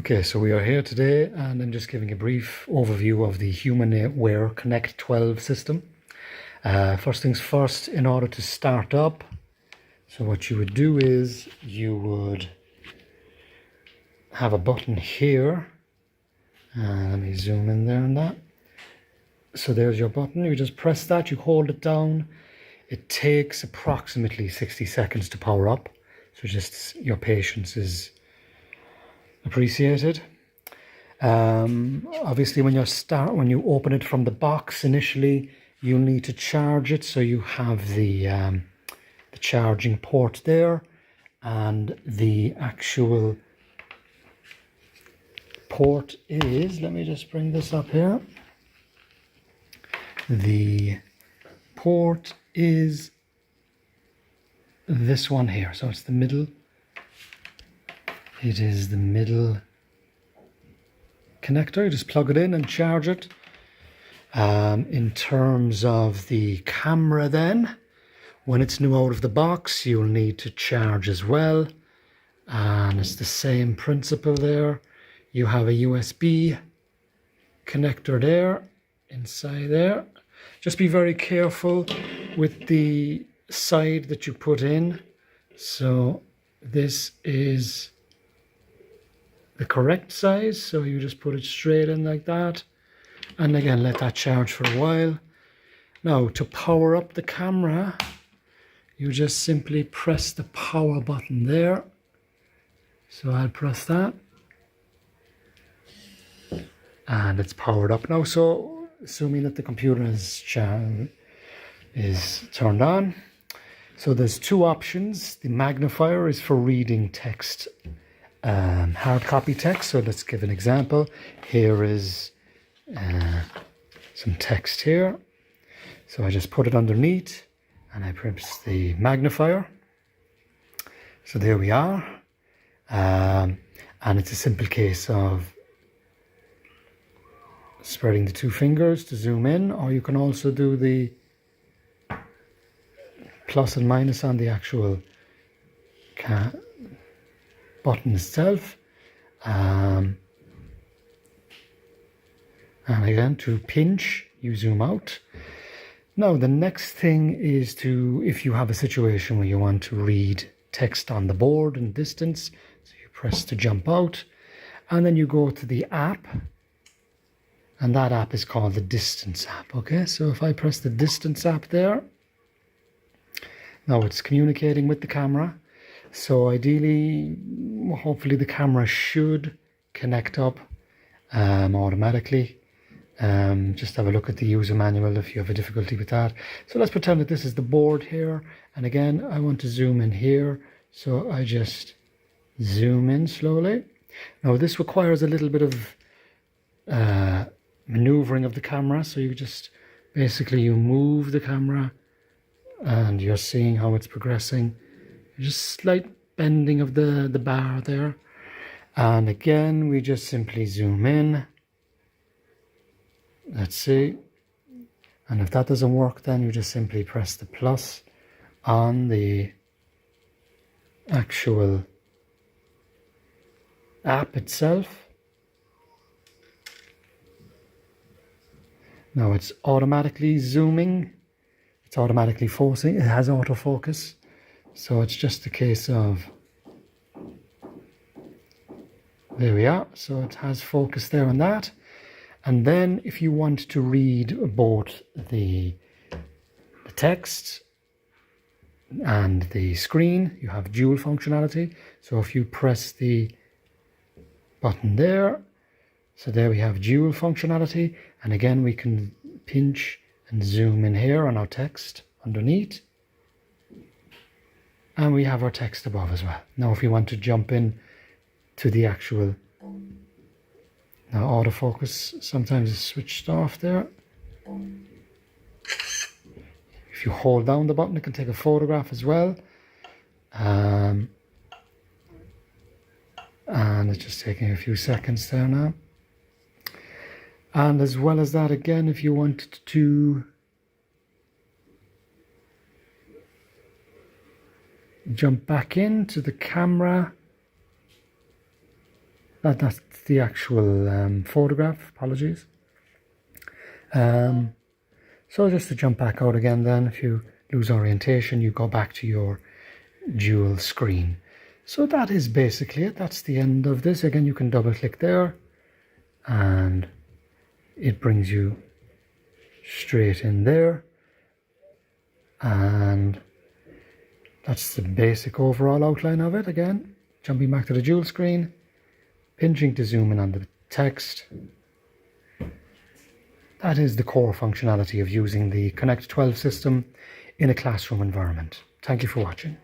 Okay, so we are here today and I'm just giving a brief overview of the HumanWare Connect 12 system. First things first, in order to start up, so what you would do is you would have a button here. Let me zoom in there on that. So there's your button, you just press that, you hold it down. It takes approximately 60 seconds to power up, so just your patience is appreciated. Obviously when you open it from the box initially, you'll need to charge it, so you have the charging port there, and the actual port is, let me just bring this up here, the port is this one here, so it's the middle, it is the middle connector. You just plug it in and charge it. In terms of the camera then, when it's new out of the box, you'll need to charge as well, and it's the same principle there. You have a USB connector there, inside there. Just be very careful with the side that you put in. So this is the correct size, so you just put it straight in like that, and again let that charge for a while. Now to power up the camera, you just simply press the power button there, so I'll press that and it's powered up now. So assuming that the computer is turned on, so there's two options. The magnifier is for reading text, hard copy text. So let's give an example. Here is some text here, so I just put it underneath and I press the magnifier. So there we are, and it's a simple case of spreading the two fingers to zoom in, or you can also do the plus and minus on the actual button itself. And again, to pinch, you zoom out. Now the next thing is to, if you have a situation where you want to read text on the board and distance, so you press to jump out, and then you go to the app, and that app is called the distance app. Okay, so if I press the distance app there, now it's communicating with the camera. So ideally, hopefully the camera should connect up automatically. Just have a look at the user manual if you have a difficulty with that. So let's pretend that this is the board here, and again I want to zoom in here, so I just zoom in slowly. Now this requires a little bit of maneuvering of the camera, so you just basically you move the camera and you're seeing how it's progressing. Just slight bending of the bar there, and again we just simply zoom in. Let's see, and if that doesn't work, then you just simply press the plus on the actual app itself. Now it's automatically zooming, it's automatically forcing, it has autofocus, so it's just a case of, there we are, so it has focus there on that. And then if you want to read both the text and the screen, you have dual functionality. So if you press the button there, so there we have dual functionality, and again we can pinch and zoom in here on our text underneath, and we have our text above as well. Now if you want to jump in to the actual, now autofocus sometimes is switched off there. If you hold down the button, it can take a photograph as well. And it's just taking a few seconds there now. And as well as that, again, if you wanted to jump back into the camera, that's the actual photograph, apologies. So just to jump back out again then, if you lose orientation, you go back to your dual screen. So that is basically it. That's the end of this. Again, you can double click there and it brings you straight in there. And that's the basic overall outline of it. Again, jumping back to the dual screen, pinching to zoom in on the text. That is the core functionality of using the Connect 12 system in a classroom environment. Thank you for watching.